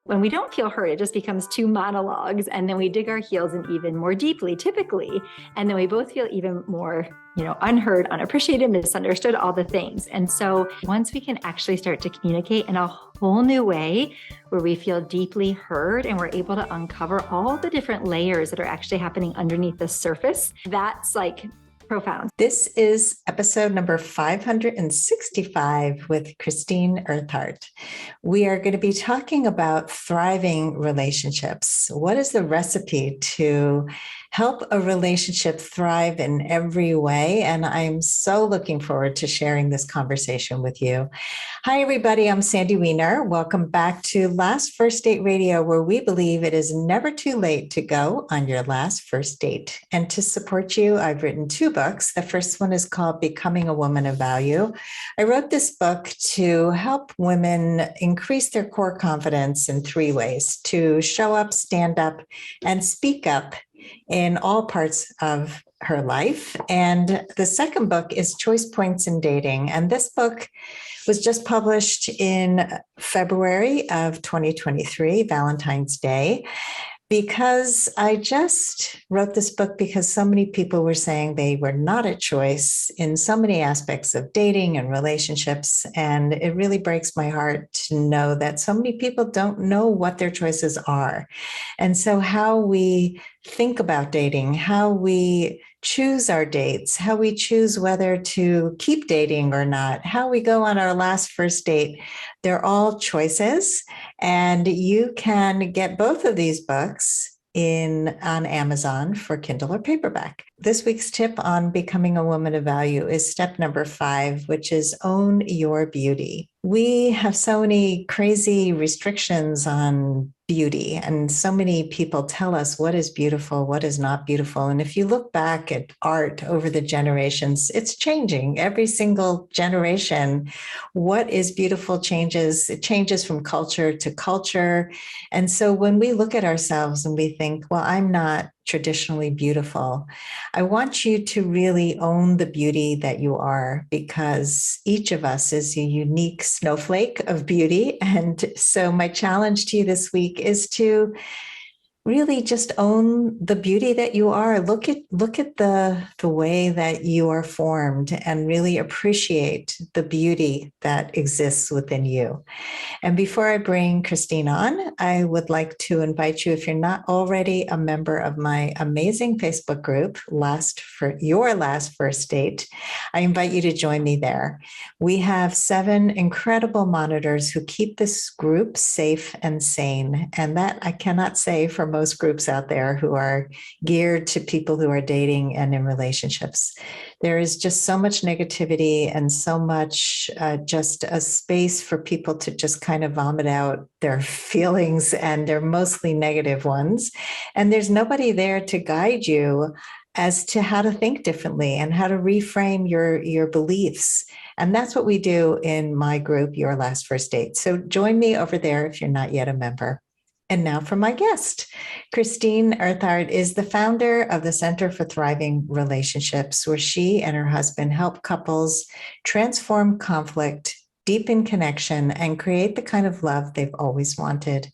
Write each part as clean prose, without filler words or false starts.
When we don't feel heard, it just becomes two monologues. And then we dig our heels in even more deeply, typically. And then we both feel even more, unheard, unappreciated, misunderstood, all the things. And so once we can actually start to communicate in a whole new way, where we feel deeply heard and we're able to uncover all the different layers that are actually happening underneath the surface, that's like profound. This is episode number 565 with Christine Eartheart. We are going to be talking about thriving relationships. What is the recipe to help a relationship thrive in every way? And I'm so looking forward to sharing this conversation with you. Hi, everybody. I'm Sandy Weiner. Welcome back to Last First Date Radio, where we believe it is never too late to go on your last first date. And to support you, I've written two books. The first one is called Becoming a Woman of Value. I wrote this book to help women increase their core confidence in three ways: to show up, stand up, and speak up in all parts of her life. And the second book is Choice Points in Dating. And this book was just published in February of 2023, Valentine's Day, because I just wrote this book because so many people were saying they were not at choice in so many aspects of dating and relationships. And it really breaks my heart to know that so many people don't know what their choices are. And so how we think about dating, how we choose our dates, how we choose whether to keep dating or not, how we go on our last first date, they're all choices. And you can get both of these books on Amazon for Kindle or paperback. This week's tip on becoming a woman of value is step number 5, which is own your beauty. We have so many crazy restrictions on beauty, and so many people tell us what is beautiful, what is not beautiful. And if you look back at art over the generations, it's changing. Every single generation, what is beautiful changes. It changes from culture to culture. And so when we look at ourselves and we think, well, I'm not traditionally beautiful, I want you to really own the beauty that you are, because each of us is a unique snowflake of beauty. And so my challenge to you this week is to really just own the beauty that you are. Look at the way that you are formed and really appreciate the beauty that exists within you. And before I bring Christine on, I would like to invite you, if you're not already a member of my amazing Facebook group, Your Last First Date, I invite you to join me there. We have 7 incredible monitors who keep this group safe and sane. And that I cannot say for most groups out there who are geared to people who are dating and in relationships. There is just so much negativity and so much just a space for people to just kind of vomit out their feelings, and they're mostly negative ones. And there's nobody there to guide you as to how to think differently and how to reframe your beliefs. And that's what we do in my group, Your Last First Date. So join me over there if you're not yet a member. And now for my guest. Christine Eartheart is the founder of the Center for Thriving Relationships, where she and her husband help couples transform conflict, deepen connection, and create the kind of love they've always wanted.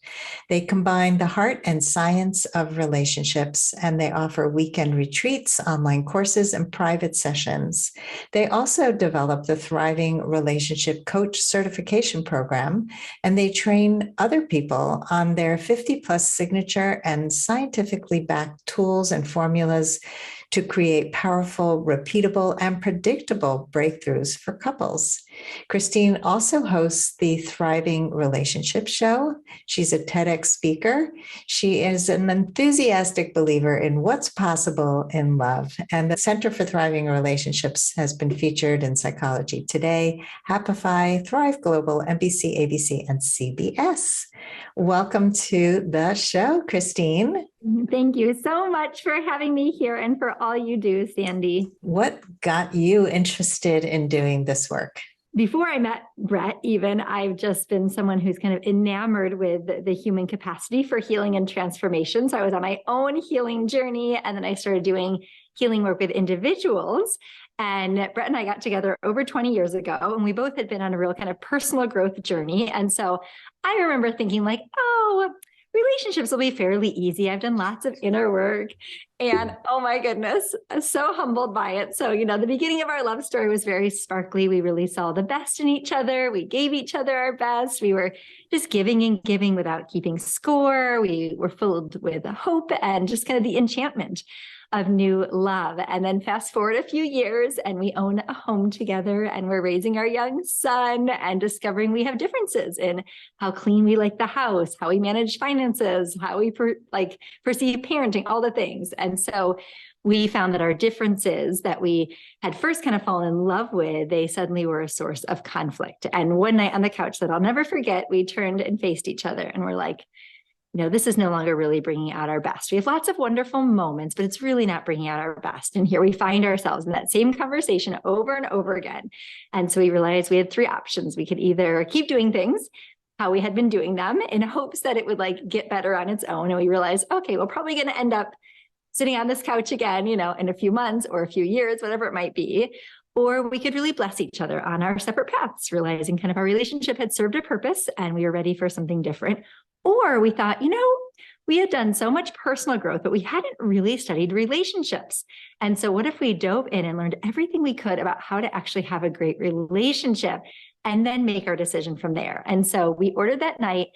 They combine the heart and science of relationships, and they offer weekend retreats, online courses, and private sessions. They also develop the Thriving Relationship Coach Certification Program, and they train other people on their 50-plus signature and scientifically backed tools and formulas to create powerful, repeatable, and predictable breakthroughs for couples. Christine also hosts the Thriving Relationship Show. She's a TEDx speaker. She is an enthusiastic believer in what's possible in love. And the Center for Thriving Relationships has been featured in Psychology Today, Happify, Thrive Global, NBC, ABC, and CBS. Welcome to the show, Christine. Thank you so much for having me here and for all you do, Sandy. What got you interested in doing this work? Before I met Brett, even, I've just been someone who's kind of enamored with the human capacity for healing and transformation. So I was on my own healing journey, and then I started doing healing work with individuals. And Brett and I got together over 20 years ago, and we both had been on a real kind of personal growth journey. And so I remember thinking like, oh, oh, relationships will be fairly easy. I've done lots of inner work. And oh my goodness, I'm so humbled by it. So, the beginning of our love story was very sparkly. We really saw the best in each other. We gave each other our best. We were just giving and giving without keeping score. We were filled with hope and just kind of the enchantment of new love. And then fast forward a few years and we own a home together and we're raising our young son and discovering we have differences in how clean we like the house, how we manage finances, how we perceive parenting, all the things. And so we found that our differences that we had first kind of fallen in love with, they suddenly were a source of conflict. And one night on the couch that I'll never forget, we turned and faced each other and we're like, this is no longer really bringing out our best. We have lots of wonderful moments, but it's really not bringing out our best. And here we find ourselves in that same conversation over and over again. And so we realized we had three options. We could either keep doing things how we had been doing them in hopes that it would get better on its own. And we realized, okay, we're probably going to end up sitting on this couch again, in a few months or a few years, whatever it might be. Or we could really bless each other on our separate paths, realizing kind of our relationship had served a purpose and we were ready for something different. Or we thought, we had done so much personal growth, but we hadn't really studied relationships. And so what if we dove in and learned everything we could about how to actually have a great relationship and then make our decision from there? And so we ordered that night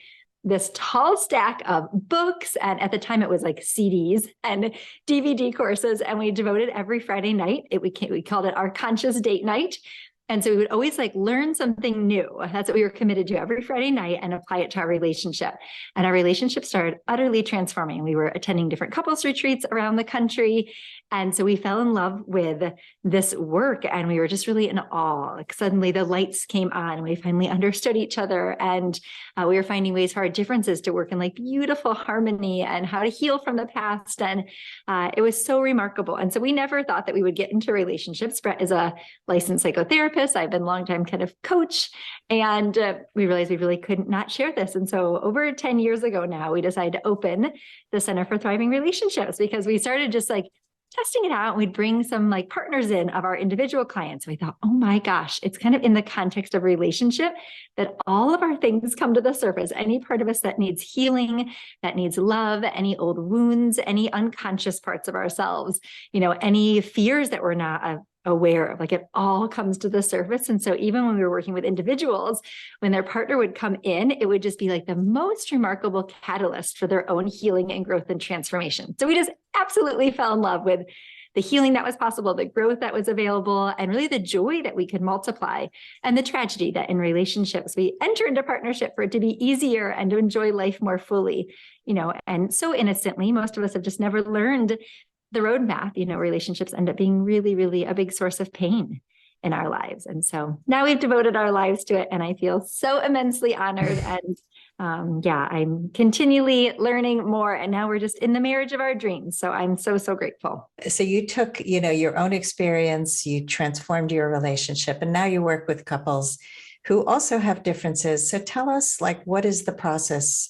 this tall stack of books. And at the time it was like CDs and DVD courses. And we devoted every Friday night. We called it our conscious date night. And so we would always learn something new. That's what we were committed to every Friday night and apply it to our relationship. And our relationship started utterly transforming. We were attending different couples retreats around the country. And so we fell in love with this work and we were just really in awe. Suddenly the lights came on and we finally understood each other. And we were finding ways for our differences to work in beautiful harmony and how to heal from the past. And it was so remarkable. And so we never thought that we would get into relationships. Brett is a licensed psychotherapist. I've been a longtime kind of coach, and we realized we really couldn't not share this. And so over 10 years ago now, we decided to open the Center for Thriving Relationships because we started just testing it out. We'd bring some partners in of our individual clients. We thought, oh my gosh, it's kind of in the context of relationship that all of our things come to the surface. Any part of us that needs healing, that needs love, any old wounds, any unconscious parts of ourselves, any fears that we're not aware of, it all comes to the surface. And so even when we were working with individuals, when their partner would come in, it would just be the most remarkable catalyst for their own healing and growth and transformation. So we just absolutely fell in love with the healing that was possible, the growth that was available, and really the joy that we could multiply, and the tragedy that in relationships, we enter into partnership for it to be easier and to enjoy life more fully, and so innocently, most of us have just never learned the roadmap. Relationships end up being really, really a big source of pain in our lives. And so now we've devoted our lives to it. And I feel so immensely honored. And I'm continually learning more. And now we're just in the marriage of our dreams. So I'm so, so grateful. So you took, your own experience, you transformed your relationship, and now you work with couples who also have differences. So tell us, what is the process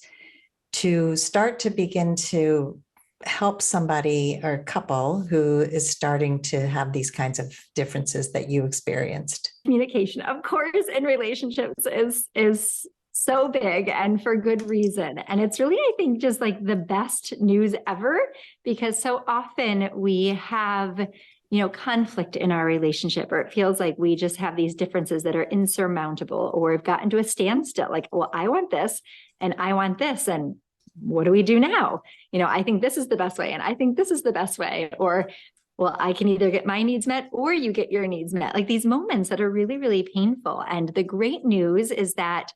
to start to begin to help somebody or couple who is starting to have these kinds of differences that you experienced? Communication, of course, in relationships is so big, and for good reason. And it's really, I think, just the best news ever, because so often we have conflict in our relationship, or it feels like we just have these differences that are insurmountable, or we've gotten to a standstill. Well, I want this and I want this. And what do we do now? I think this is the best way. And I think this is the best way. Or, well, I can either get my needs met or you get your needs met. These moments that are really, really painful. And the great news is that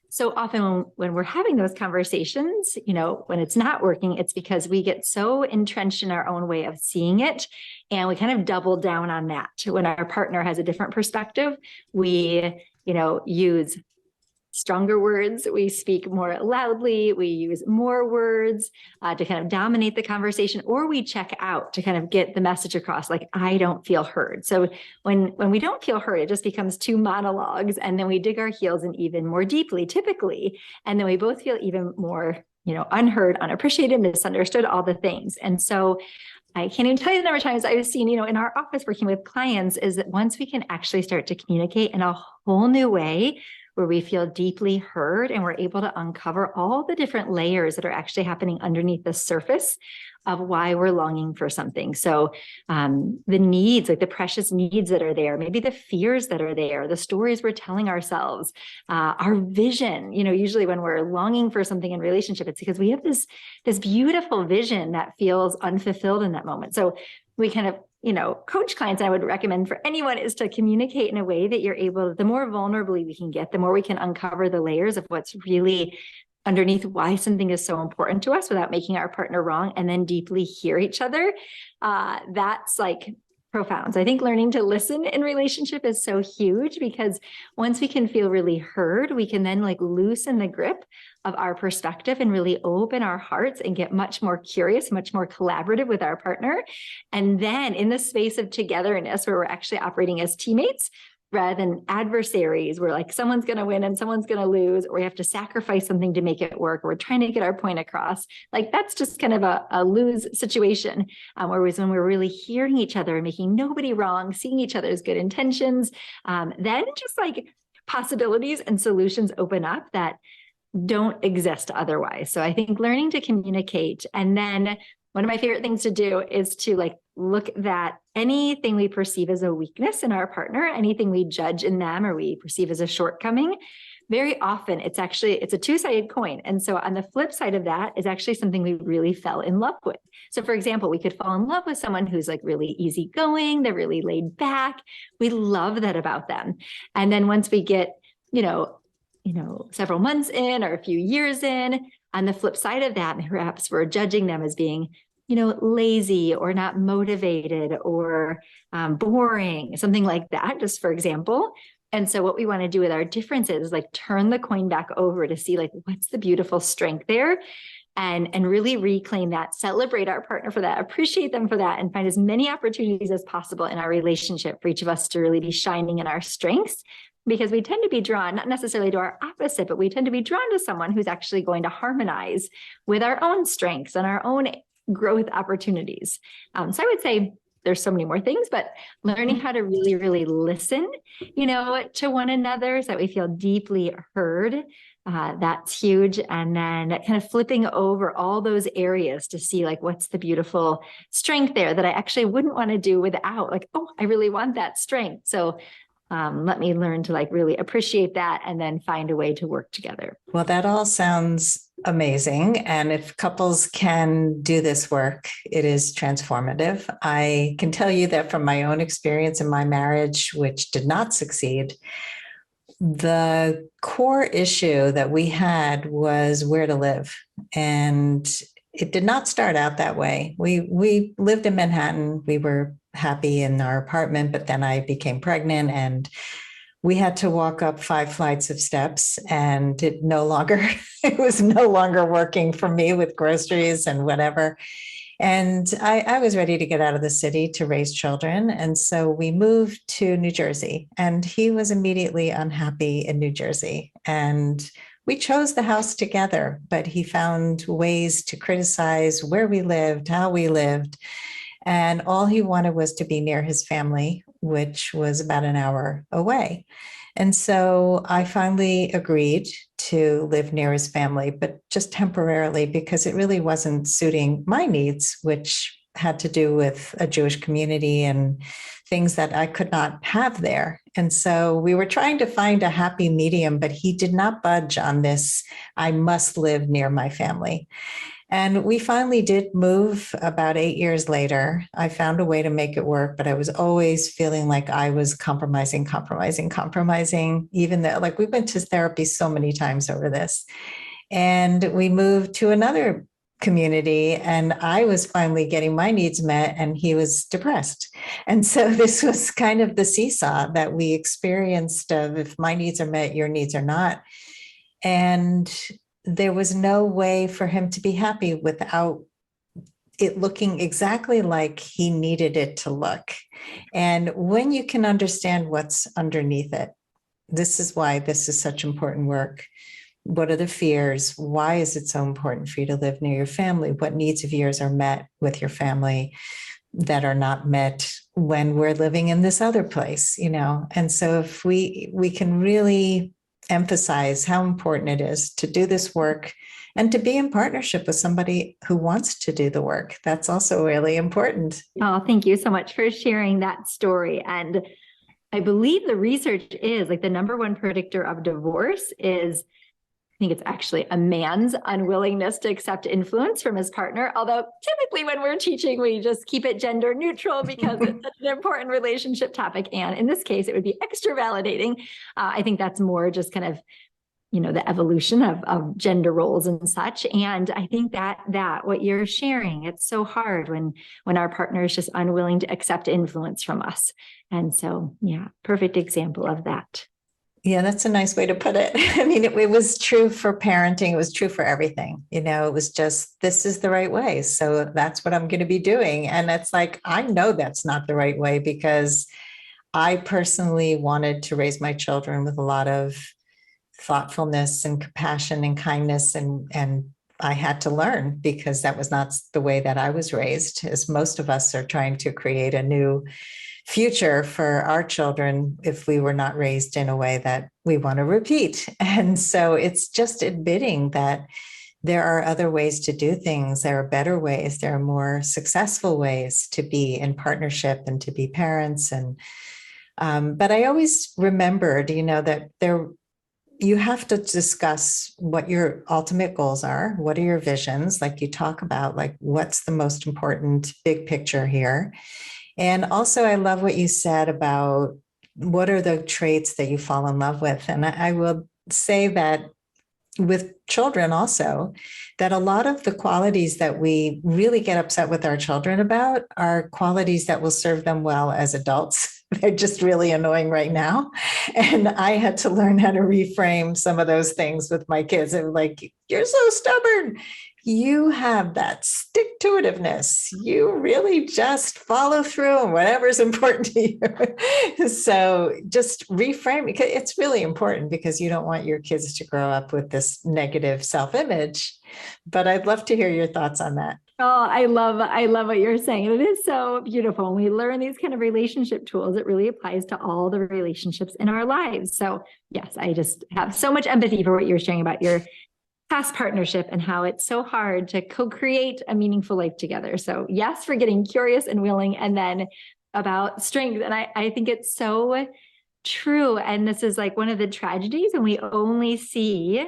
so often when we're having those conversations, when it's not working, it's because we get so entrenched in our own way of seeing it. And we kind of double down on that. When our partner has a different perspective, we, use stronger words, we speak more loudly, we use more words to kind of dominate the conversation, or we check out to kind of get the message across, I don't feel heard. So when we don't feel heard, it just becomes two monologues, and then we dig our heels in even more deeply, typically, and then we both feel even more, unheard, unappreciated, misunderstood, all the things. And so I can't even tell you the number of times I've seen, in our office working with clients, is that once we can actually start to communicate in a whole new way, where we feel deeply heard and we're able to uncover all the different layers that are actually happening underneath the surface of why we're longing for something. So the needs, like the precious needs that are there, maybe the fears that are there, the stories we're telling ourselves, our vision. Usually when we're longing for something in relationship, it's because we have this beautiful vision that feels unfulfilled in that moment. So we kind of, coach clients, I would recommend for anyone, is to communicate in a way that you're able, the more vulnerably we can get, the more we can uncover the layers of what's really underneath why something is so important to us without making our partner wrong, and then deeply hear each other. That's like profound. So I think learning to listen in relationship is so huge, because once we can feel really heard, we can then like loosen the grip of our perspective and really open our hearts and get much more curious, much more collaborative with our partner. And then in the space of togetherness, where we're actually operating as teammates rather than adversaries, where like someone's going to win and someone's going to lose, or we have to sacrifice something to make it work, or we're trying to get our point across. Like that's just kind of a lose situation. Whereas when we're really hearing each other and making nobody wrong, seeing each other's good intentions, then just like possibilities and solutions open up that don't exist otherwise. So I think learning to communicate, and then one of my favorite things to do is to like look at anything we perceive as a weakness in our partner, anything we judge in them or we perceive as a shortcoming. Very often it's a two-sided coin. And so on the flip side of that is actually something we really fell in love with. So for example, we could fall in love with someone who's like really easygoing, they're really laid back. We love that about them. And then once we get, several months in or a few years in, on the flip side of that, perhaps we're judging them as being, lazy or not motivated or boring, something like that, just for example. And so what we want to do with our differences is like turn the coin back over to see like what's the beautiful strength there, and really reclaim that, celebrate our partner for that, appreciate them for that, and find as many opportunities as possible in our relationship for each of us to really be shining in our strengths. Because we tend to be drawn, not necessarily to our opposite, but we tend to be drawn to someone who's actually going to harmonize with our own strengths and our own growth opportunities. So I would say there's so many more things, but learning how to really, really listen, to one another so that we feel deeply heard, that's huge. And then kind of flipping over all those areas to see like, what's the beautiful strength there that I actually wouldn't want to do without, like, oh, I really want that strength. So let me learn to like really appreciate that and then find a way to work together. Well, that all sounds amazing. And if couples can do this work, it is transformative. I can tell you that from my own experience in my marriage, which did not succeed, the core issue that we had was where to live. And it did not start out that way. We lived in Manhattan. We were happy in our apartment, but then I became pregnant and we had to walk up 5 flights of steps, and it was no longer working for me with groceries and whatever. And I was ready to get out of the city to raise children. And so we moved to New Jersey, and he was immediately unhappy in New Jersey. And we chose the house together, but he found ways to criticize where we lived, how we lived. And all he wanted was to be near his family, which was about an hour away. And so I finally agreed to live near his family, but just temporarily, because it really wasn't suiting my needs, which had to do with a Jewish community and things that I could not have there. And so we were trying to find a happy medium, but he did not budge on this. I must live near my family. And we finally did move about 8 years later. I found a way to make it work, but I was always feeling like I was compromising, even though like we went to therapy so many times over this. And we moved to another community, and I was finally getting my needs met and he was depressed. And so this was kind of the seesaw that we experienced of, if my needs are met, your needs are not. And there was no way for him to be happy without it looking exactly like he needed it to look. And when you can understand what's underneath it, this is why this is such important work. What are the fears? Why is it so important for you to live near your family? What needs of yours are met with your family that are not met when we're living in this other place, And so if we can really emphasize how important it is to do this work and to be in partnership with somebody who wants to do the work. That's also really important. Oh, thank you so much for sharing that story. And I believe the research is like the number one predictor of divorce is, I think it's actually a man's unwillingness to accept influence from his partner. Although typically when we're teaching, we just keep it gender neutral because it's such an important relationship topic. And in this case, it would be extra validating. I think that's more just kind of, the evolution of gender roles and such. And I think that what you're sharing, it's so hard when our partner is just unwilling to accept influence from us. And so, yeah, perfect example of that. Yeah, that's a nice way to put it. I mean, it was true for parenting. It was true for everything. It was just, this is the right way. So that's what I'm going to be doing. And it's like, I know that's not the right way because I personally wanted to raise my children with a lot of thoughtfulness and compassion and kindness. And I had to learn because that was not the way that I was raised, as most of us are trying to create a new future for our children if we were not raised in a way that we want to repeat. And so it's just admitting that there are other ways to do things. There are better ways. There are more successful ways to be in partnership and to be parents. And but I always remembered, that you have to discuss what your ultimate goals are. What are your visions? Like you talk about, like, what's the most important big picture here? And also, I love what you said about what are the traits that you fall in love with. And I will say that with children also, that a lot of the qualities that we really get upset with our children about are qualities that will serve them well as adults. They're just really annoying right now. And I had to learn how to reframe some of those things with my kids. They were like, you're so stubborn. You have that stick-to-itiveness. You really just follow through on whatever's important to you. So just reframe it. It's really important because you don't want your kids to grow up with this negative self-image. But I'd love to hear your thoughts on that. Oh, I love what you're saying. It is so beautiful. When we learn these kind of relationship tools, it really applies to all the relationships in our lives. So yes, I just have so much empathy for what you're sharing about your past partnership and how it's so hard to co-create a meaningful life together. So yes, for getting curious and willing, and then about strength. And I think it's so true. And this is like one of the tragedies when we only see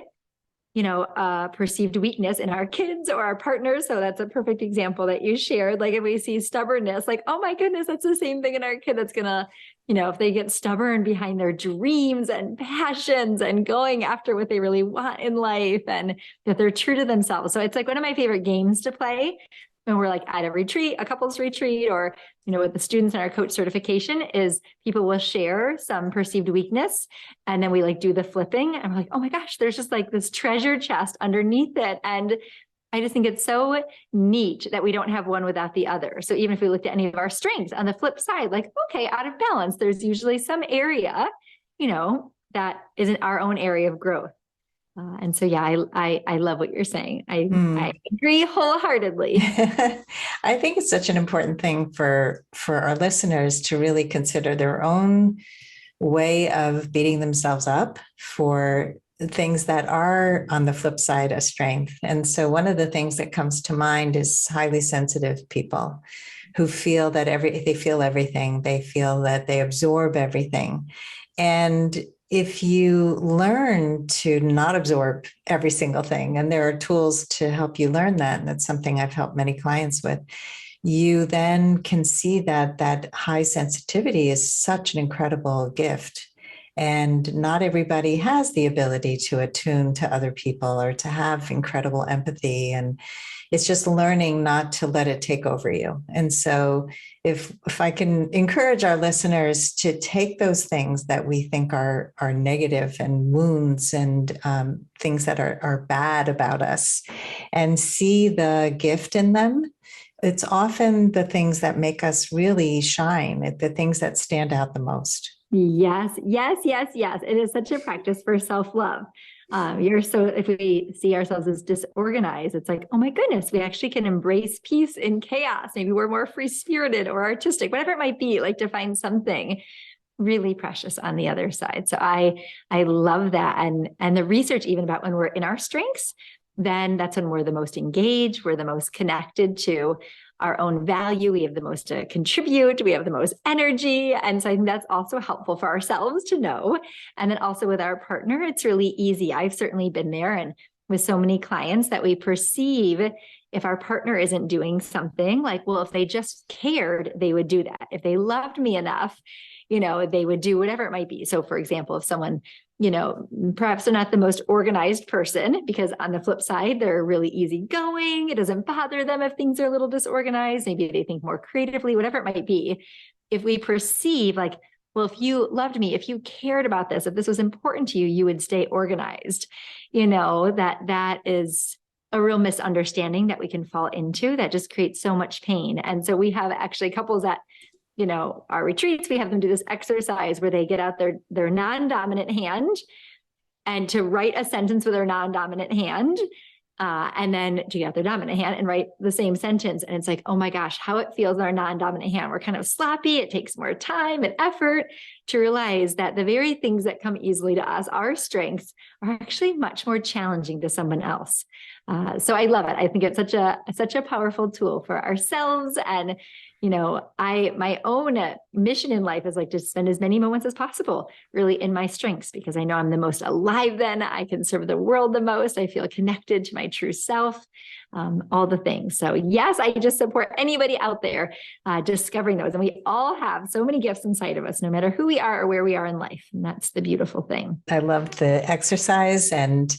perceived weakness in our kids or our partners. So that's a perfect example that you shared. Like if we see stubbornness, like, oh my goodness, that's the same thing in our kid that's gonna, if they get stubborn behind their dreams and passions and going after what they really want in life and that they're true to themselves. So it's like one of my favorite games to play when we're like at a retreat, a couples retreat, or, with the students in our coach certification is people will share some perceived weakness. And then we like do the flipping and we're like, oh my gosh, there's just like this treasure chest underneath it. And I just think it's so neat that we don't have one without the other. So even if we looked at any of our strengths on the flip side, like, okay, out of balance, there's usually some area, that isn't our own area of growth. And so, yeah, I love what you're saying. I agree wholeheartedly. I think it's such an important thing for our listeners to really consider their own way of beating themselves up for things that are on the flip side a strength. And so one of the things that comes to mind is highly sensitive people who feel that they feel everything. They feel that they absorb everything. And if you learn to not absorb every single thing, and there are tools to help you learn that, and that's something I've helped many clients with, you then can see that high sensitivity is such an incredible gift. And not everybody has the ability to attune to other people or to have incredible empathy. And it's just learning not to let it take over you. And so if I can encourage our listeners to take those things that we think are negative and wounds and things that are bad about us and see the gift in them, it's often the things that make us really shine, the things that stand out the most. Yes. It is such a practice for self-love. If we see ourselves as disorganized, it's like, oh my goodness, we actually can embrace peace in chaos. Maybe we're more free-spirited or artistic, whatever it might be, like to find something really precious on the other side. So I love that. And the research even about when we're in our strengths, then that's when we're the most engaged, we're the most connected to our own value. We have the most to contribute. We have the most energy. And so I think that's also helpful for ourselves to know. And then also with our partner, it's really easy. I've certainly been there, and with so many clients that we perceive if our partner isn't doing something, like, well, if they just cared, they would do that. If they loved me enough, they would do whatever it might be. So for example, if someone, perhaps they're not the most organized person, because on the flip side, they're really easygoing. It doesn't bother them if things are a little disorganized. Maybe they think more creatively, whatever it might be. If we perceive like, well, if you loved me, if you cared about this, if this was important to you, you would stay organized. That is a real misunderstanding that we can fall into that just creates so much pain. And so we have actually couples that, our retreats, we have them do this exercise where they get out their non-dominant hand and to write a sentence with their non-dominant hand, and then to get out their dominant hand and write the same sentence. And it's like, oh my gosh, how it feels in our non-dominant hand. We're kind of sloppy. It takes more time and effort to realize that the very things that come easily to us, our strengths, are actually much more challenging to someone else. So I love it. I think it's such a powerful tool for ourselves. And my own mission in life is like to spend as many moments as possible really in my strengths, because I know I'm the most alive then. I can serve the world the most. I feel connected to my true self, all the things. So yes, I just support anybody out there discovering those. And we all have so many gifts inside of us, no matter who we are or where we are in life. And that's the beautiful thing. I love the exercise. And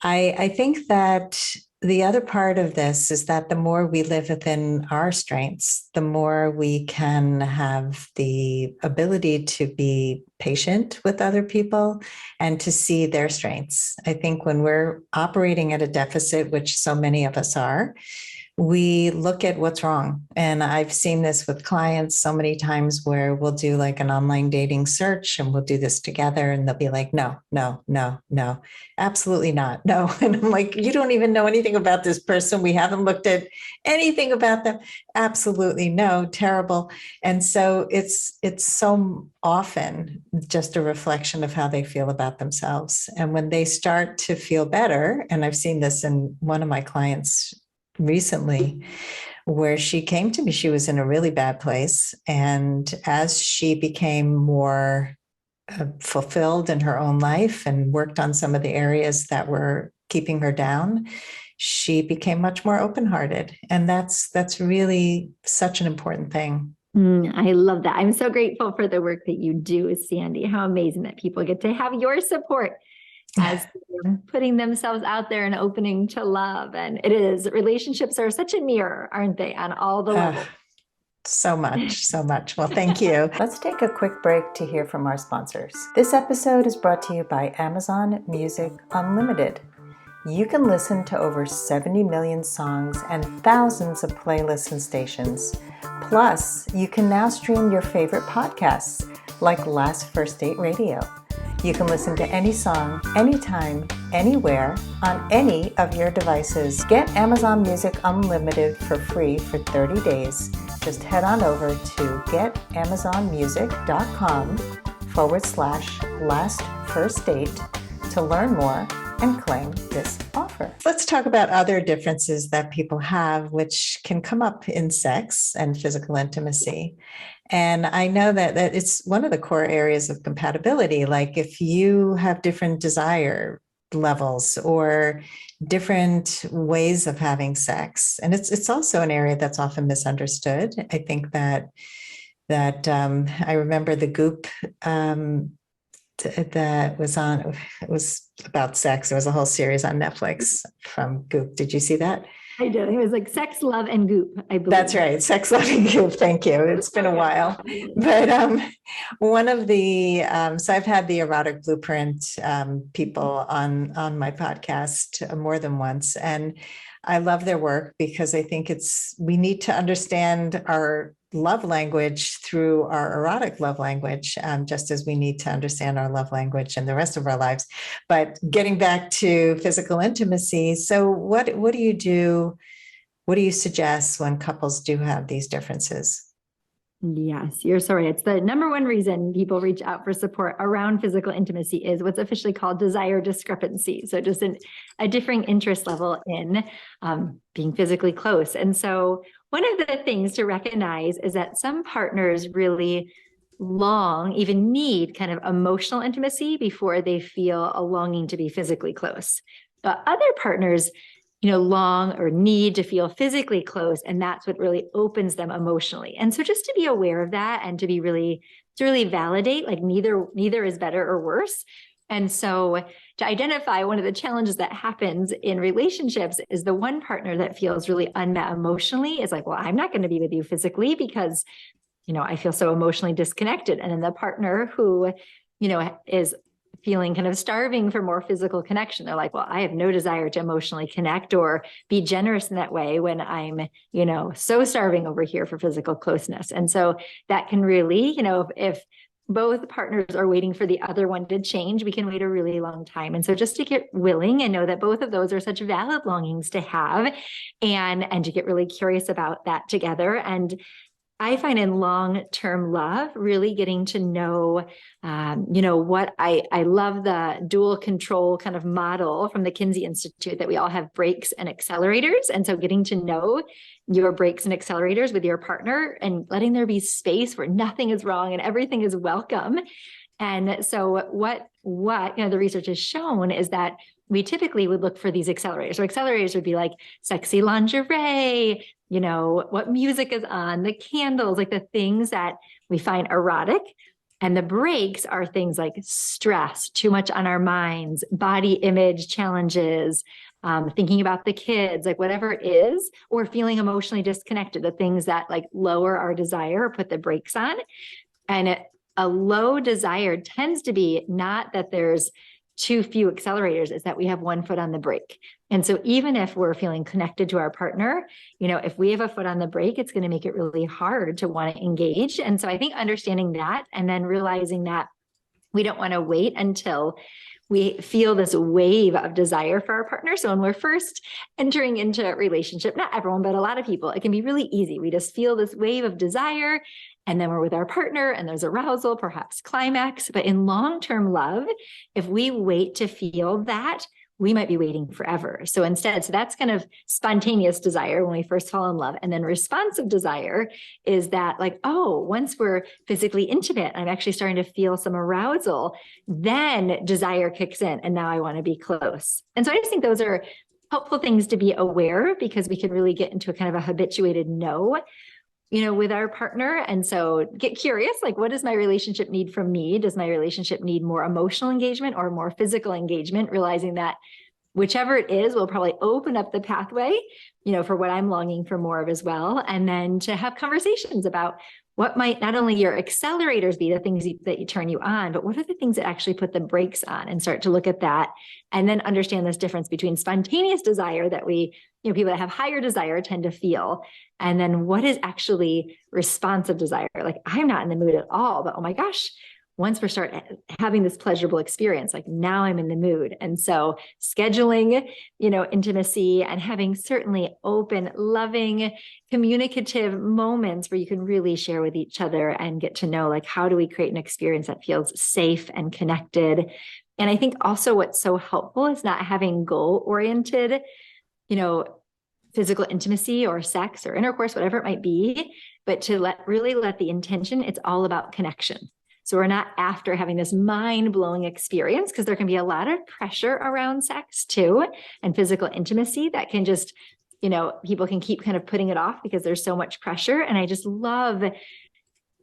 I think that the other part of this is that the more we live within our strengths, the more we can have the ability to be patient with other people and to see their strengths. I think when we're operating at a deficit, which so many of us are, we look at what's wrong. And I've seen this with clients so many times where we'll do like an online dating search and we'll do this together and they'll be like, no, absolutely not. No. And I'm like, you don't even know anything about this person. We haven't looked at anything about them. Absolutely no, terrible. And so it's so often just a reflection of how they feel about themselves. And when they start to feel better, and I've seen this in one of my clients recently, where she came to me, she was in a really bad place. And as she became more fulfilled in her own life and worked on some of the areas that were keeping her down, she became much more open-hearted. And that's really such an important thing. I love that. I'm so grateful for the work that you do, Sandy. How amazing that people get to have your support as putting themselves out there and opening to love. And relationships are such a mirror, aren't they, on all the levels? So much. Well, thank you. Let's take a quick break to hear from our sponsors. This episode is brought to you by Amazon Music Unlimited. You can listen to over 70 million songs and thousands of playlists and stations. Plus, you can now stream your favorite podcasts like Last First Date Radio. You can listen to any song, anytime, anywhere, on any of your devices. Get Amazon Music Unlimited for free for 30 days. Just head on over to getamazonmusic.com/lastfirstdate to learn more and claim this offer. Let's talk about other differences that people have, which can come up in sex and physical intimacy. And I know that it's one of the core areas of compatibility. Like if you have different desire levels or different ways of having sex, and it's also an area that's often misunderstood. I think that I remember the Goop that was on. It was about sex. There was a whole series on Netflix from Goop. Did you see that? I did. It was like Sex, Love, and Goop, I believe. That's right. Sex, Love, and Goop. Thank you. It's been a while. But one of the, so I've had the erotic blueprint people on my podcast more than once. And I love their work because I think we need to understand our love language through our erotic love language, just as we need to understand our love language in the rest of our lives. But getting back to physical intimacy, so what do you do? What do you suggest when couples do have these differences? Yes, you're so right. It's the number one reason people reach out for support around physical intimacy is what's officially called desire discrepancy. So just a differing interest level in being physically close. And so one of the things to recognize is that some partners really long, even need kind of emotional intimacy before they feel a longing to be physically close. Other partners long or need to feel physically close. And that's what really opens them emotionally. And so just to be aware of that and to really validate, like neither is better or worse. And so to identify one of the challenges that happens in relationships is the one partner that feels really unmet emotionally is like, well, I'm not going to be with you physically because, I feel so emotionally disconnected. And then the partner who, is feeling kind of starving for more physical connection. They're like, well, I have no desire to emotionally connect or be generous in that way when I'm, so starving over here for physical closeness. And so that can really, if both partners are waiting for the other one to change, we can wait a really long time. And so just to get willing and know that both of those are such valid longings to have and to get really curious about that together. And I find in long-term love, really getting to know, what I love the dual control kind of model from the Kinsey Institute that we all have brakes and accelerators. And so getting to know your brakes and accelerators with your partner and letting there be space where nothing is wrong and everything is welcome. And so what the research has shown is that we typically would look for these accelerators. So accelerators would be like sexy lingerie, what music is on, the candles, like the things that we find erotic. And the breaks are things like stress, too much on our minds, body image challenges, thinking about the kids, like whatever it is, or feeling emotionally disconnected, the things that like lower our desire or put the brakes on. And a low desire tends to be not that there's too few accelerators, is that we have one foot on the brake. And so even if we're feeling connected to our partner, if we have a foot on the brake, it's going to make it really hard to want to engage. And so I think understanding that and then realizing that we don't want to wait until we feel this wave of desire for our partner. So when we're first entering into a relationship, not everyone, but a lot of people, it can be really easy. We just feel this wave of desire. And then we're with our partner and there's arousal, perhaps climax. But in long-term love, if we wait to feel that, we might be waiting forever. So instead, that's kind of spontaneous desire when we first fall in love. And then responsive desire is that like, oh, once we're physically intimate, I'm actually starting to feel some arousal, then desire kicks in and now I want to be close. And so I just think those are helpful things to be aware of because we can really get into a kind of a habituated no, with our partner. And so get curious, like, what does my relationship need from me? Does my relationship need more emotional engagement or more physical engagement? Realizing that whichever it is will probably open up the pathway, for what I'm longing for more of as well. And then to have conversations about what might not only your accelerators be, the things that you turn you on, but what are the things that actually put the brakes on, and start to look at that and then understand this difference between spontaneous desire that we, people that have higher desire tend to feel. And then what is actually responsive desire? Like, I'm not in the mood at all, but oh my gosh, once we start having this pleasurable experience, like now I'm in the mood. And so scheduling, intimacy and having certainly open, loving, communicative moments where you can really share with each other and get to know, like, how do we create an experience that feels safe and connected? And I think also what's so helpful is not having goal-oriented, physical intimacy or sex or intercourse, whatever it might be, but to let the intention, it's all about connection. So we're not after having this mind-blowing experience, because there can be a lot of pressure around sex too, and physical intimacy that can just, people can keep kind of putting it off because there's so much pressure. And I just love,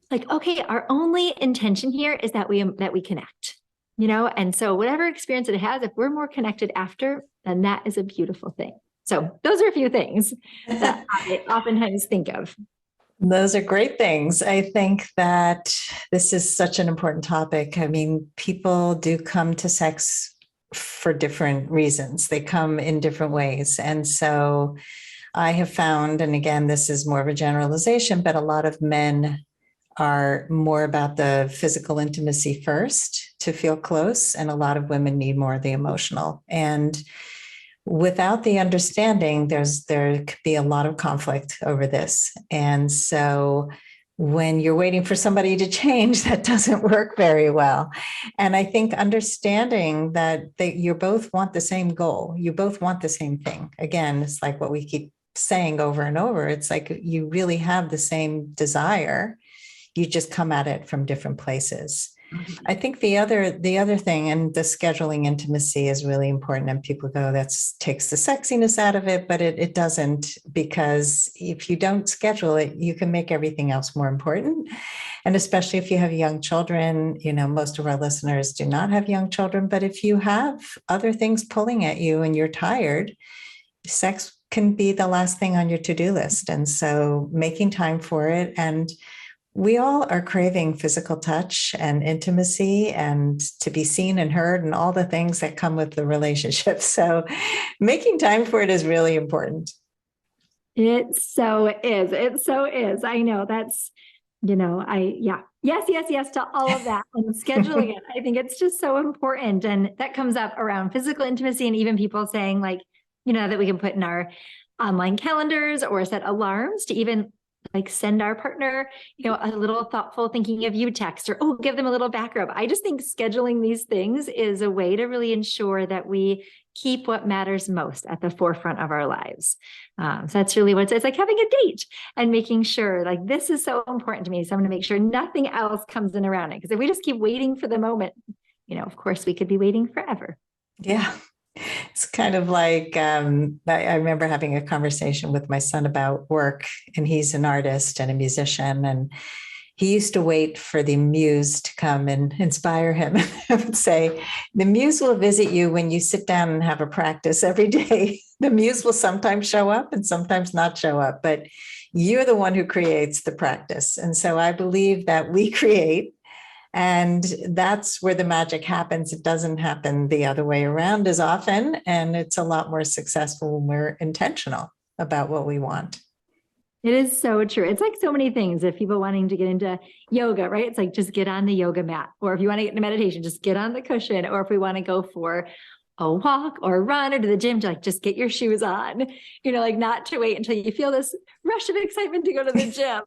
like, okay, our only intention here is that we connect, and so whatever experience it has, if we're more connected after, then that is a beautiful thing. So those are a few things that I oftentimes think of. Those are great things. I think that this is such an important topic. I mean, people do come to sex for different reasons. They come in different ways. And so I have found, and again, this is more of a generalization, but a lot of men are more about the physical intimacy first to feel close. And a lot of women need more of the emotional. And without the understanding, there could be a lot of conflict over this. And so when you're waiting for somebody to change, that doesn't work very well. And I think understanding that you both want the same goal, you both want the same thing. Again, it's like what we keep saying over and over. It's like you really have the same desire. You just come at it from different places. I think the other thing, and the scheduling intimacy is really important, and people go, that takes the sexiness out of it, but it doesn't, because if you don't schedule it, you can make everything else more important. And especially if you have young children, most of our listeners do not have young children, but if you have other things pulling at you and you're tired, sex can be the last thing on your to-do list. And so making time for it, and we all are craving physical touch and intimacy and to be seen and heard and all the things that come with the relationship. So making time for it is really important. It so is. It so is. I know that's, yes to all of that and scheduling it. I think it's just so important. And that comes up around physical intimacy, and even people saying like, that we can put in our online calendars or set alarms to even like send our partner, a little thoughtful thinking of you text, or, give them a little back rub. I just think scheduling these things is a way to really ensure that we keep what matters most at the forefront of our lives. So that's really what it's like, having a date and making sure like, this is so important to me. So I'm going to make sure nothing else comes in around it. Because if we just keep waiting for the moment, of course we could be waiting forever. Yeah. It's kind of like, I remember having a conversation with my son about work, and he's an artist and a musician, and he used to wait for the muse to come and inspire him. I would say, the muse will visit you when you sit down and have a practice every day. The muse will sometimes show up and sometimes not show up, but you're the one who creates the practice. And so I believe that we create, and that's where the magic happens. It doesn't happen the other way around as often. And it's a lot more successful when we're intentional about what we want. It is so true. It's like so many things. If people wanting to get into yoga, right? It's like, just get on the yoga mat. Or if you want to get into meditation, just get on the cushion. Or if we want to go for a walk or a run or to the gym, to like, just get your shoes on, like not to wait until you feel this rush of excitement to go to the gym.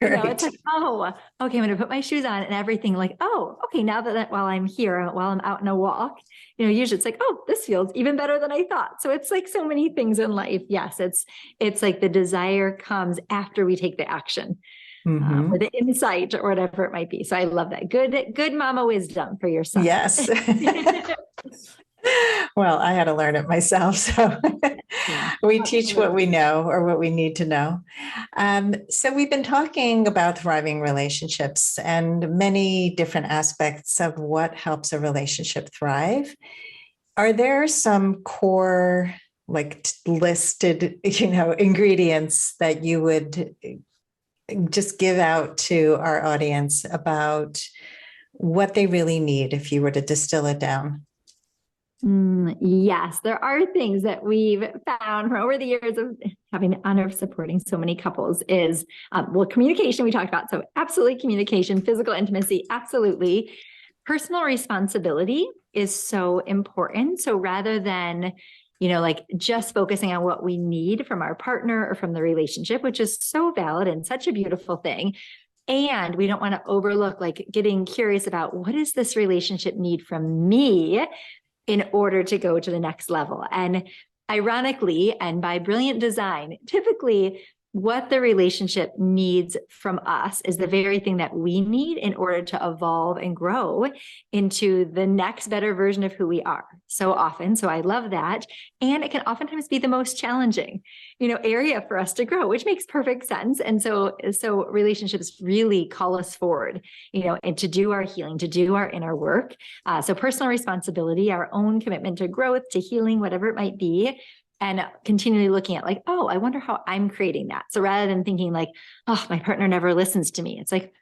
Right. It's like, oh, okay, I'm going to put my shoes on and everything, like, oh, okay, now that while I'm here, while I'm out on a walk, usually it's like, oh, this feels even better than I thought. So it's like so many things in life. Yes, it's like the desire comes after we take the action, or the insight or whatever it might be. So I love that. Good mama wisdom for your son. Yes. Well, I had to learn it myself. So we teach what we know or what we need to know. So we've been talking about thriving relationships and many different aspects of what helps a relationship thrive. Are there some core, like listed, ingredients that you would just give out to our audience about what they really need if you were to distill it down? Yes, there are things that we've found from over the years of having the honor of supporting so many couples is, communication we talked about. So absolutely communication, physical intimacy, absolutely. Personal responsibility is so important. So rather than, like just focusing on what we need from our partner or from the relationship, which is so valid and such a beautiful thing. And we don't want to overlook like getting curious about, what does this relationship need from me in order to go to the next level? And ironically, and by brilliant design, typically what the relationship needs from us is the very thing that we need in order to evolve and grow into the next better version of who we are. So often, so I love that. And it can oftentimes be the most challenging, area for us to grow, which makes perfect sense. And so relationships really call us forward, and to do our healing, to do our inner work. So personal responsibility, our own commitment to growth, to healing, whatever it might be. And continually looking at like, oh, I wonder how I'm creating that. So rather than thinking like, oh, my partner never listens to me, it's like,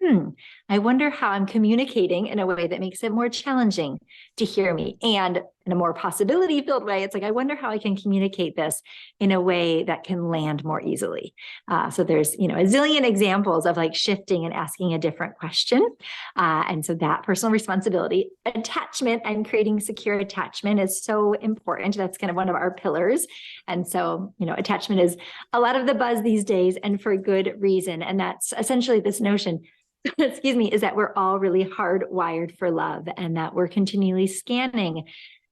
I wonder how I'm communicating in a way that makes it more challenging to hear me. And in a more possibility filled way, it's like, I wonder how I can communicate this in a way that can land more easily. So there's, a zillion examples of like shifting and asking a different question. And so that personal responsibility, attachment, and creating secure attachment is so important. That's kind of one of our pillars. And so, attachment is a lot of the buzz these days, and for good reason. And that's essentially this notion excuse me, is that we're all really hardwired for love, and that we're continually scanning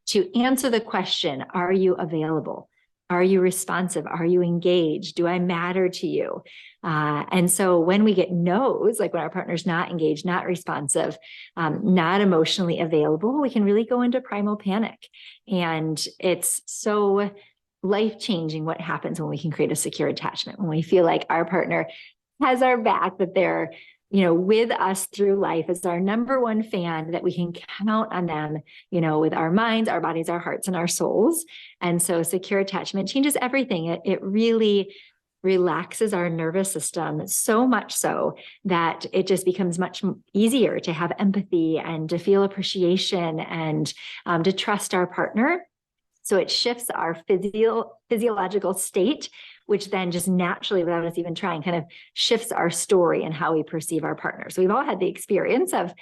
to answer the question, are you available? Are you responsive? Are you engaged? Do I matter to you? And so when we get no's, like when our partner's not engaged, not responsive, not emotionally available, we can really go into primal panic. And it's so life-changing what happens when we can create a secure attachment, when we feel like our partner has our back, that they're with us through life as our number one fan, that we can count on them, with our minds, our bodies, our hearts, and our souls. And so secure attachment changes everything. It really relaxes our nervous system, so much so that it just becomes much easier to have empathy and to feel appreciation and to trust our partner. So it shifts our physiological state, which then just naturally, without us even trying, kind of shifts our story and how we perceive our partner. So we've all had the experience of,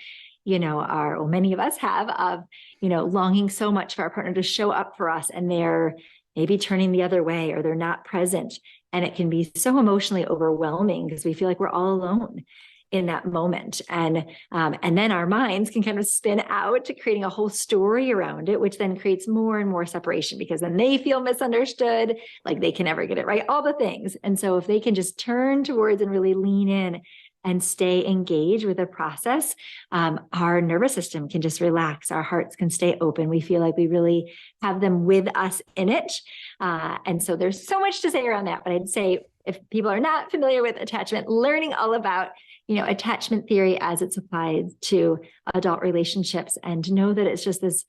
many of us have, of, longing so much for our partner to show up for us, and they're maybe turning the other way, or they're not present. And it can be so emotionally overwhelming because we feel like we're all alone in that moment. And then our minds can kind of spin out to creating a whole story around it, which then creates more and more separation, because then they feel misunderstood, like they can never get it right, all the things. And so if they can just turn towards and really lean in and stay engaged with the process, our nervous system can just relax. Our hearts can stay open. We feel like we really have them with us in it. And so there's so much to say around that, but I'd say if people are not familiar with attachment, learning all about attachment theory as it's applied to adult relationships, and to know that it's just this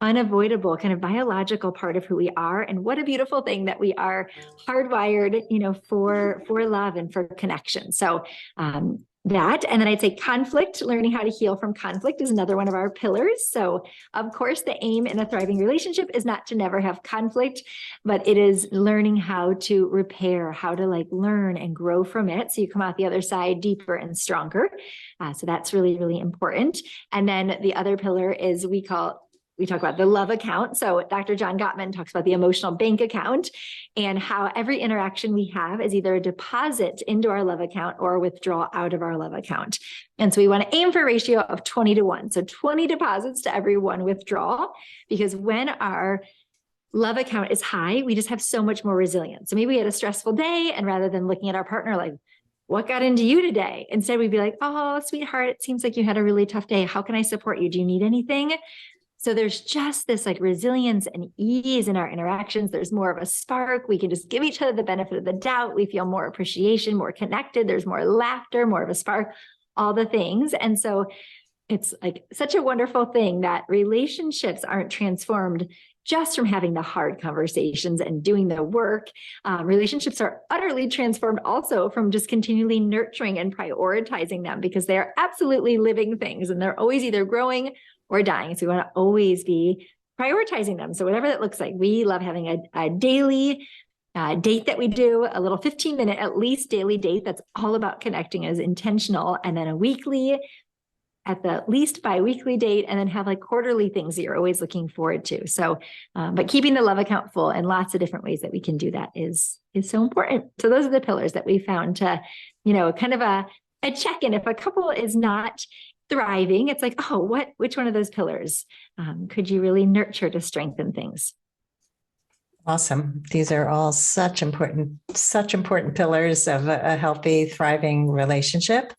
unavoidable kind of biological part of who we are. And what a beautiful thing that we are hardwired, for love and for connection. So that, and then I'd say conflict, learning how to heal from conflict is another one of our pillars. So of course, the aim in a thriving relationship is not to never have conflict, but it is learning how to repair, how to learn and grow from it, so you come out the other side deeper and stronger. So that's really, really important. And then the other pillar is we talk about the love account. So Dr. John Gottman talks about the emotional bank account, and how every interaction we have is either a deposit into our love account or a withdrawal out of our love account. And so we want to aim for a ratio of 20-1. So 20 deposits to every 1 withdrawal, because when our love account is high, we just have so much more resilience. So maybe we had a stressful day, and rather than looking at our partner like, what got into you today? Instead, we'd be like, oh, sweetheart, it seems like you had a really tough day. How can I support you? Do you need anything? So there's just this resilience and ease in our interactions. There's more of a spark. We can just give each other the benefit of the doubt. We feel more appreciation, more connected. There's more laughter, more of a spark, all the things. And so it's such a wonderful thing that relationships aren't transformed just from having the hard conversations and doing the work. Relationships are utterly transformed also from just continually nurturing and prioritizing them, because they are absolutely living things, and they're always either growing or dying. So we want to always be prioritizing them. So whatever that looks like, we love having a daily date that we do, a little 15-minute, at least daily date that's all about connecting, as intentional, and then a weekly, at the least bi-weekly date, and then have quarterly things that you're always looking forward to. So, but keeping the love account full, and lots of different ways that we can do that is so important. So those are the pillars that we found to, kind of a check-in. If a couple is not thriving, it's like, oh, which one of those pillars could you really nurture to strengthen things? Awesome. These are all such important pillars of a healthy, thriving relationship.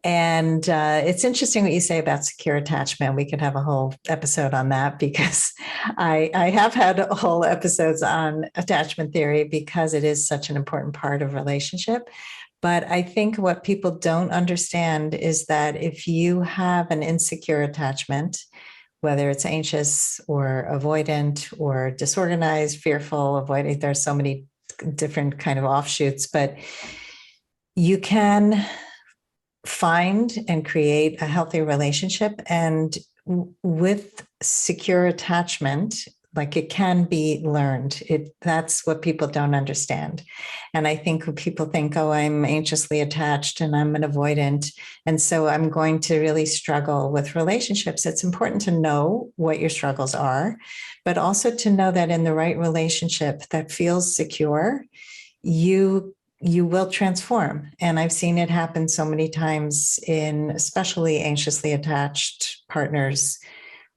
And it's interesting what you say about secure attachment. We could have a whole episode on that, because I have had whole episodes on attachment theory, because it is such an important part of relationship. But I think what people don't understand is that if you have an insecure attachment, whether it's anxious or avoidant or disorganized, fearful, avoidant, there's so many different kind of offshoots, but you can find and create a healthy relationship and with secure attachment, like it can be learned. That's what people don't understand. And I think when people think, oh, I'm anxiously attached and I'm an avoidant, and so I'm going to really struggle with relationships. It's important to know what your struggles are, but also to know that in the right relationship that feels secure, you will transform. And I've seen it happen so many times in especially anxiously attached partners,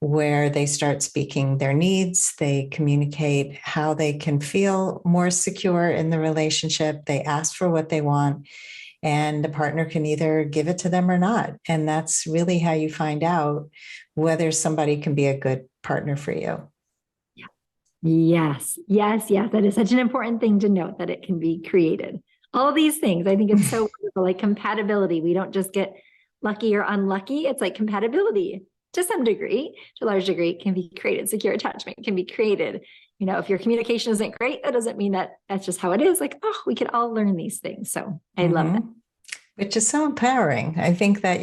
where they start speaking their needs, they communicate how they can feel more secure in the relationship, they ask for what they want, and the partner can either give it to them or not. And that's really how you find out whether somebody can be a good partner for you. Yes, yes, yes. That is such an important thing to note, that it can be created. All of these things, I think it's so wonderful, like compatibility. We don't just get lucky or unlucky. It's like compatibility to some degree, to a large degree, can be created. Secure attachment can be created. You know, if your communication isn't great, that doesn't mean that that's just how it is. Like, oh, we could all learn these things. So I love that. Which is so empowering. I think that,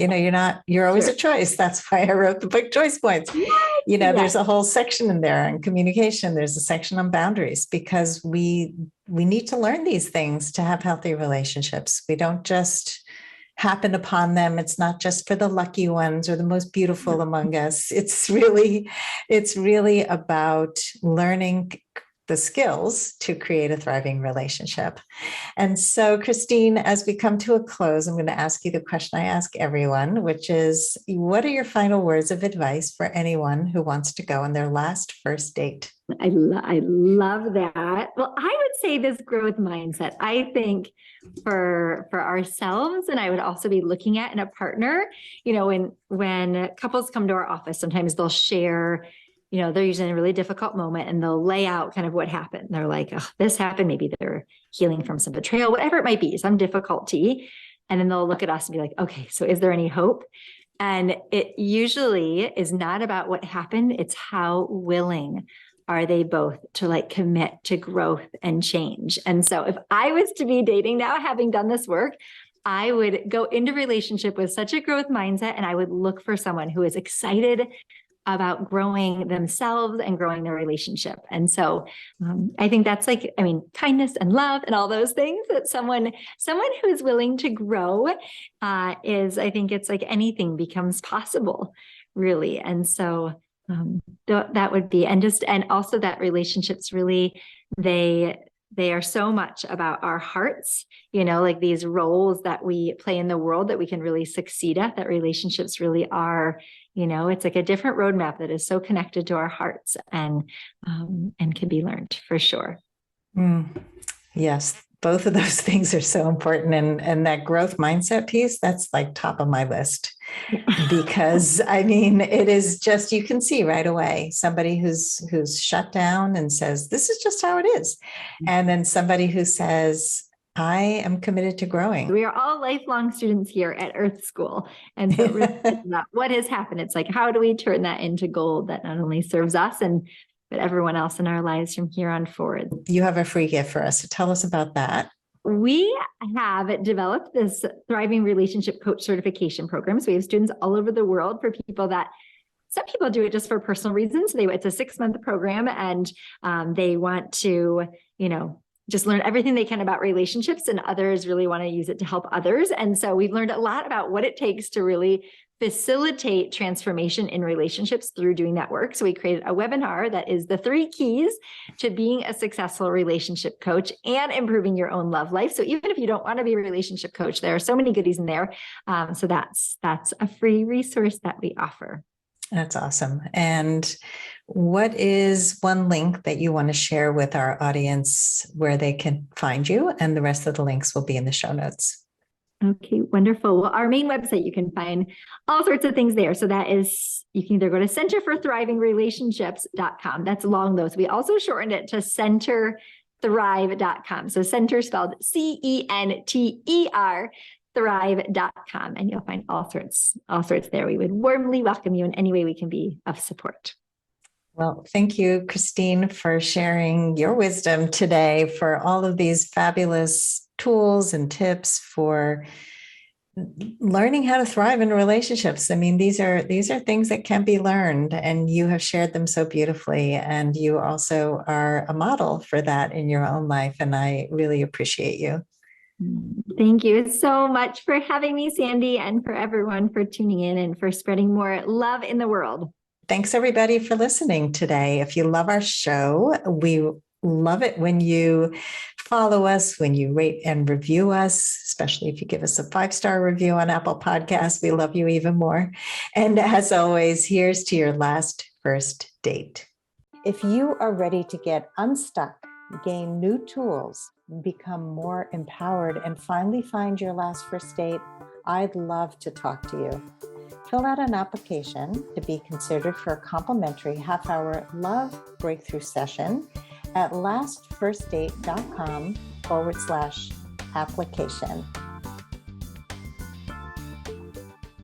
you're always a choice. That's why I wrote the book Choice Points. There's a whole section in there on communication. There's a section on boundaries, because we need to learn these things to have healthy relationships. We don't just happen upon them. It's not just for the lucky ones or the most beautiful among us. It's really about learning the skills to create a thriving relationship. And so, Christine, as we come to a close, I'm going to ask you the question I ask everyone, which is, what are your final words of advice for anyone who wants to go on their last first date? I love that. Well, I would say this growth mindset, I think for ourselves, and I would also be looking at in a partner, when couples come to our office, sometimes they'll share, they're usually in a really difficult moment, and they'll lay out kind of what happened. They're like, oh, this happened. Maybe they're healing from some betrayal, whatever it might be, some difficulty. And then they'll look at us and be like, okay, so is there any hope? And it usually is not about what happened. It's how willing are they both to commit to growth and change. And so if I was to be dating now, having done this work, I would go into relationship with such a growth mindset, and I would look for someone who is excited about growing themselves and growing their relationship. And so I think that's kindness and love and all those things, that someone who is willing to grow I think it's like anything becomes possible, really. And so that would be, and also that relationships really, they are so much about our hearts, like these roles that we play in the world that we can really succeed at, that relationships really are, it's like a different roadmap that is so connected to our hearts and can be learned for sure. Yes. Both of those things are so important. And that growth mindset piece, that's like top of my list, because it is just, you can see right away somebody who's shut down and says, this is just how it is. And then somebody who says, I am committed to growing. We are all lifelong students here at Earth School. And so really what has happened, it's like, how do we turn that into gold that not only serves us but everyone else in our lives from here on forward? You have a free gift for us. So tell us about that. We have developed this Thriving Relationship Coach certification program. So we have students all over the world, for people that, some people do it just for personal reasons. It's a 6-month program, and they want to, just learn everything they can about relationships, and others really want to use it to help others. And so we've learned a lot about what it takes to really facilitate transformation in relationships through doing that work. So we created a webinar that is the 3 keys to being a successful relationship coach and improving your own love life. So even if you don't want to be a relationship coach, there are so many goodies in there. So that's a free resource that we offer. That's awesome. And what is one link that you want to share with our audience where they can find you? And the rest of the links will be in the show notes. Okay, wonderful. Well, our main website, you can find all sorts of things there. So that is, you can either go to centerforthrivingrelationships.com. That's long though. So we also shortened it to centerthrive.com. So center spelled CENTER, thrive.com. And you'll find all sorts there. We would warmly welcome you in any way we can be of support. Well, thank you, Christine, for sharing your wisdom today, for all of these fabulous tools and tips for learning how to thrive in relationships. I mean, these are things that can be learned, and you have shared them so beautifully. And you also are a model for that in your own life. And I really appreciate you. Thank you so much for having me, Sandy, and for everyone for tuning in and for spreading more love in the world. Thanks, everybody, for listening today. If you love our show, we love it when you follow us, when you rate and review us, especially if you give us a 5-star review on Apple Podcasts. We love you even more. And as always, here's to your last first date. If you are ready to get unstuck, gain new tools, become more empowered, and finally find your last first date, I'd love to talk to you. Fill out an application to be considered for a complimentary half-hour love breakthrough session at lastfirstdate.com/application.